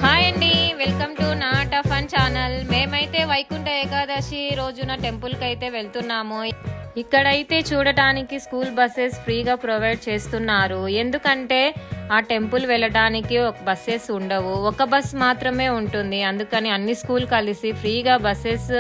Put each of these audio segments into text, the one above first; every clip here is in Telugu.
హాయ్ అండి, welcome to not fun channel. మేమైతే వైకుంఠ ఏకాదశి రోజున టెంపుల్కి అయితే వెళ్తున్నాము. ఇక్కడైతే చూడటానికి స్కూల్ బస్సెస్ ఫ్రీగా ప్రొవైడ్ చేస్తున్నారు. ఎందుకంటే ఆ టెంపుల్ వెళ్ళడానికి ఒక బస్సెస్ ఉండవు, ఒక బస్ మాత్రమే ఉంటుంది. అందుకని అన్ని స్కూల్ కలిసి ఫ్రీగా బస్సెస్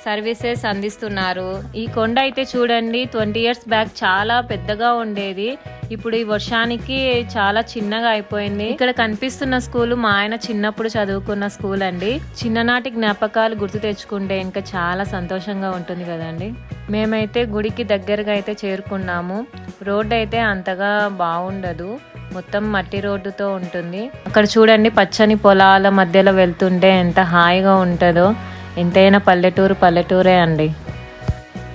సర్వీసెస్ అందిస్తున్నారు. ఈ కొండ అయితే చూడండి, 20 years బ్యాక్ చాలా పెద్దగా ఉండేది. ఇప్పుడు ఈ వర్షానికి చాలా చిన్నగా అయిపోయింది. ఇక్కడ కనిపిస్తున్న స్కూల్ మా ఆయన చిన్నప్పుడు చదువుకున్న స్కూల్ అండి. చిన్ననాటి జ్ఞాపకాలు గుర్తు తెచ్చుకుంటే ఇంకా చాలా సంతోషంగా ఉంటుంది కదండి. మేమైతే గుడికి దగ్గరగా అయితే చేరుకున్నాము. రోడ్ అయితే అంతగా బాగుండదు, మొత్తం మట్టి రోడ్డుతో ఉంటుంది. అక్కడ చూడండి, పచ్చని పొలాల మధ్యలో వెళ్తుంటే ఎంత హాయిగా ఉంటుందో. ఎంతైనా పల్లెటూరే అండి.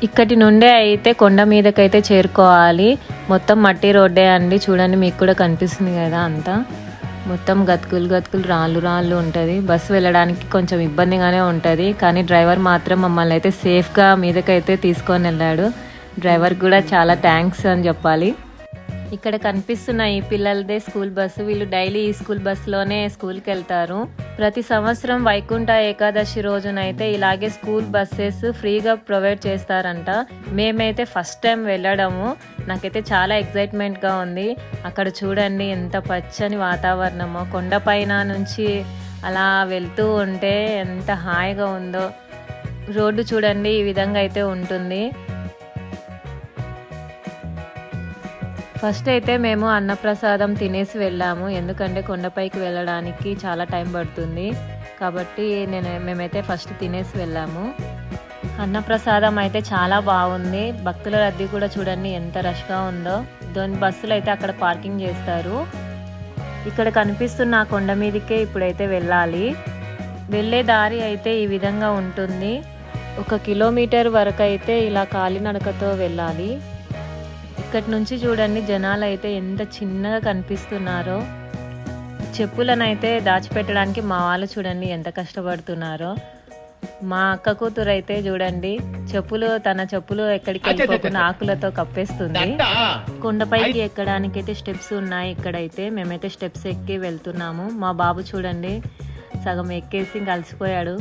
ఇక్కడి నుండే అయితే కొండ మీదకైతే చేరుకోవాలి. మొత్తం మట్టి రోడ్డే అండి. చూడండి, మీకు కూడా కనిపిస్తుంది కదా, అంతా మొత్తం గతుకులు రాళ్ళు ఉంటుంది. బస్సు వెళ్ళడానికి కొంచెం ఇబ్బందిగానే ఉంటుంది, కానీ డ్రైవర్ మాత్రం మమ్మల్ని అయితే సేఫ్గా మీదకైతే తీసుకొని వెళ్ళాడు. డ్రైవర్ కూడా చాలా థ్యాంక్స్ అని చెప్పాలి. ఇక్కడ కనిపిస్తున్న ఈ పిల్లలదే స్కూల్ బస్సు. వీళ్ళు డైలీ ఈ స్కూల్ బస్సులోనే స్కూల్కి వెళ్తారు. ప్రతి సంవత్సరం వైకుంఠ ఏకాదశి రోజునైతే ఇలాగే స్కూల్ బస్సెస్ ఫ్రీగా ప్రొవైడ్ చేస్తారంట. మేమైతే ఫస్ట్ టైం వెళ్ళడము. నాకైతే చాలా ఎక్సైట్మెంట్గా ఉంది. అక్కడ చూడండి ఎంత పచ్చని వాతావరణమో, కొండపైన నుంచి అలా వెళ్తూ ఉంటే ఎంత హాయిగా ఉందో. రోడ్డు చూడండి ఈ విధంగా అయితే ఉంటుంది. ఫస్ట్ అయితే మేము అన్నప్రసాదం తినేసి వెళ్ళాము, ఎందుకంటే కొండపైకి వెళ్ళడానికి చాలా టైం పడుతుంది కాబట్టి మేమైతే ఫస్ట్ తినేసి వెళ్ళాము. అన్నప్రసాదం అయితే చాలా బాగుంది. భక్తుల రద్దీ కూడా చూడండి ఎంత రష్గా ఉందో. బస్సులు అయితే అక్కడ పార్కింగ్ చేస్తారు. ఇక్కడ కనిపిస్తున్న కొండ మీదకే ఇప్పుడైతే వెళ్ళాలి. వెళ్ళే దారి అయితే ఈ విధంగా ఉంటుంది. 1 kilometer వరకు అయితే ఇలా కాలినడకతో వెళ్ళాలి. ఇక్కడి నుంచి చూడండి, జనాలు అయితే ఎంత చిన్నగా కనిపిస్తున్నారో. చెప్పులను అయితే దాచిపెట్టడానికి మా వాళ్ళు చూడండి ఎంత కష్టపడుతున్నారో. మా అక్క కూతురు అయితే చూడండి, తన చెప్పులు ఎక్కడికి వెళ్ళిపోకుండా ఆకులతో కప్పేస్తుంది. కొండపైకి ఎక్కడానికి అయితే స్టెప్స్ ఉన్నాయి. ఇక్కడైతే మేమైతే స్టెప్స్ ఎక్కి వెళ్తున్నాము. మా బాబు చూడండి సగం ఎక్కేసి కలిసిపోయాడు.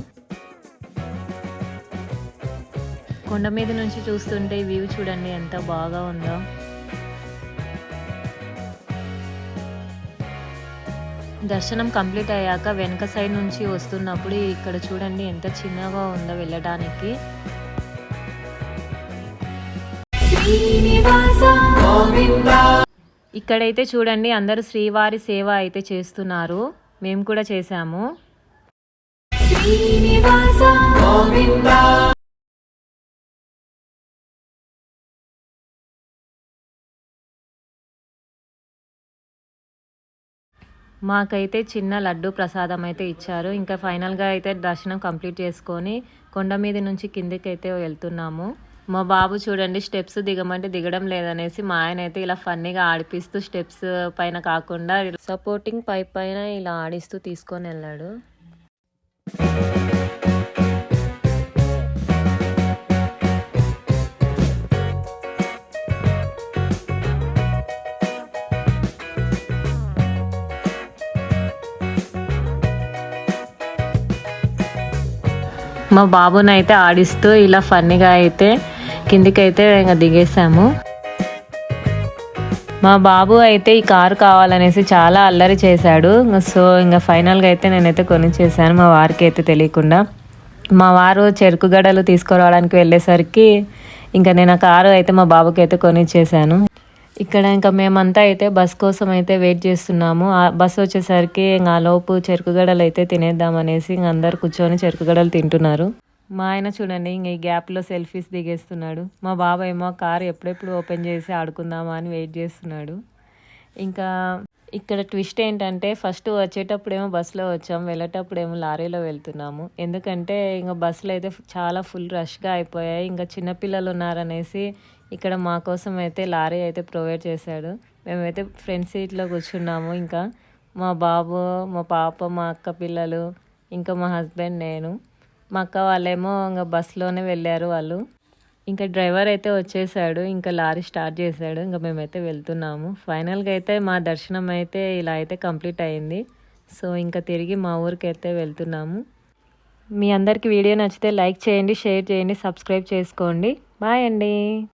కొండ మీద నుంచి చూస్తుంటే వ్యూ చూడండి ఎంత బాగా ఉందో. దర్శనం కంప్లీట్ అయ్యాక వెనక సైడ్ నుంచి వస్తున్నప్పుడు ఇక్కడ చూడండి ఎంత చిన్నగా ఉందో వెళ్ళడానికి. ఇక్కడైతే చూడండి అందరూ శ్రీవారి సేవ అయితే చేస్తున్నారు. మేము కూడా చేసాము. మాకైతే చిన్న లడ్డు ప్రసాదం అయితే ఇచ్చారు. ఇంకా ఫైనల్గా అయితే దర్శనం కంప్లీట్ చేసుకొని కొండ మీద నుంచి కిందికి అయితే వెళ్తున్నాము. మా బాబు చూడండి స్టెప్స్ దిగమంటే దిగడం లేదనేసి మా ఆయన అయితే ఇలా ఫన్నీగా ఆడిపిస్తూ స్టెప్స్ పైన కాకుండా సపోర్టింగ్ పైప్ పైన ఇలా ఆడిస్తూ తీసుకొని వెళ్ళాడు. మా బాబుని అయితే ఆడిస్తూ ఇలా ఫన్నీగా అయితే కిందికైతే ఇంకా దిగేసాము. మా బాబు అయితే ఈ కారు కావాలనేసి చాలా అల్లరి చేశాడు. సో ఇంకా ఫైనల్గా అయితే నేనైతే కొనిచ్చేసాను మా వారికి అయితే తెలియకుండా. మా వారు చెరుకు గడలు తీసుకురావడానికి వెళ్ళేసరికి ఇంకా నేను ఆ కారు అయితే మా బాబుకి అయితే కొనిచ్చేసాను. ఇక్కడ ఇంకా మేమంతా అయితే బస్ కోసం అయితే వెయిట్ చేస్తున్నాము. ఆ బస్ వచ్చేసరికి ఇంకా లోపు చెరుకుగడలు అయితే తినేద్దామనేసి ఇంక అందరు కూర్చొని చెరుకుగడలు తింటున్నారు. మా ఆయన చూడండి ఇంక ఈ గ్యాప్లో సెల్ఫీస్ దిగేస్తున్నాడు. మా బాబు ఏమో కారు ఎప్పుడెప్పుడు ఓపెన్ చేసి ఆడుకుందామా అని వెయిట్ చేస్తున్నాడు. ఇంకా ఇక్కడ ట్విస్ట్ ఏంటంటే ఫస్ట్ వచ్చేటప్పుడేమో బస్సులో వచ్చాము, వెళ్ళేటప్పుడేమో లారీలో వెళ్తున్నాము. ఎందుకంటే ఇంకా బస్సులు అయితే చాలా ఫుల్ రష్గా అయిపోయాయి. ఇంకా చిన్నపిల్లలు ఉన్నారనేసి ఇక్కడ మా కోసం అయితే లారీ అయితే ప్రొవైడ్ చేశాడు. మేమైతే ఫ్రంట్ సీట్లో కూర్చున్నాము. ఇంకా మా బాబు, మా పాప, మా అక్క పిల్లలు, ఇంకా మా హస్బెండ్, నేను. మా అక్క వాళ్ళేమో ఇంకా బస్సులోనే వెళ్ళారు వాళ్ళు. ఇంకా డ్రైవర్ అయితే వచ్చేసాడు, ఇంకా లారీ స్టార్ట్ చేశాడు. ఇంకా మేమైతే వెళ్తున్నాము. ఫైనల్గా అయితే మా దర్శనం అయితే ఇలా అయితే కంప్లీట్ అయింది. సో ఇంకా తిరిగి మా ఊరికి అయితే వెళ్తున్నాము. మీ అందరికీ వీడియో నచ్చితే లైక్ చేయండి, షేర్ చేయండి, సబ్స్క్రైబ్ చేసుకోండి. బాయ్ అండి.